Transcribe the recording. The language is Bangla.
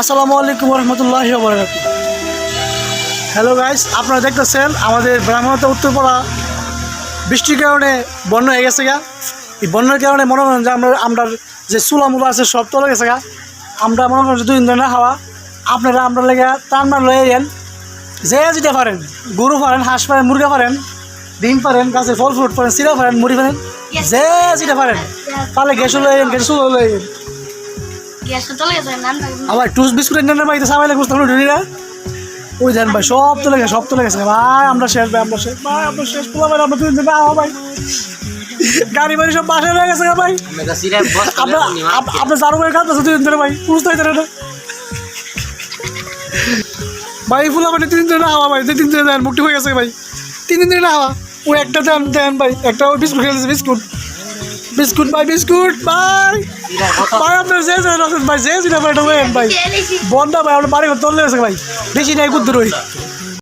আসসালামু আলাইকুম রহমতুল্লাহি ওয়া বারাকাতুহু। হ্যালো গাইস, আপনারা দেখতেছেন আমাদের ব্রাহ্মণতা উত্তরপাড়া বৃষ্টির কারণে বন্যা হয়ে গেছে গা। এই বন্যার কারণে মনে করেন যে আমরা যে চুলামুলা আছে সব চলে গেছে গা। আমরা মনে করেন যে 2 দিন ধরে না খাওয়া। আপনারা আমরা লেগে টান মার লয়ে যান, যে যেটা পারেন, গরু পারেন, হাঁস পারেন, মুরগা পারেন, ডিম পারেন, গাছের ফল ফ্রুট পারেন, সিরা পারেন, মুড়ি পারেন, যে যেটা পারেন তাহলে গ্যাসও লয়ে যান, গ্যাস চুলা লয়ে যান। আবার টুস বিস্কুট এনে ভাই সাবাইলে বুঝতে পারলো ঢুলি না ওই দেন ভাই, সব চলে গেছে ভাই। আমরা শেষ ভাই, আমরা শেষ পোলা ভাই। আমরা 2 দিন ভাই গাড়ি বাড়ি সব বাসায় রয়ে গেছে ভাই। আপনার চারু করে কাঁদতেছে 2 দিন ধরে ভাই, বুঝতে হইতে না ভাই। ফুলা মানে 3 দিন ধরে না হওয়া ভাই, 2 দিন ধরে দেন মুক্তি হয়ে গেছে ভাই। 3 দিন ধরে না হওয়া। ওই একটা দেন ভাই, একটা ওই বিস্কুট খেয়েছে, বিস্কুট ভাই, বিস্কুট ভাই ভাই। আপনার যে ভাই, যে ভাই ভাই বন্ধা ভাই, আপনার বাড়ি ঘর তলে গেছে ভাই, বেশি নাই কুদ্দুর ওই।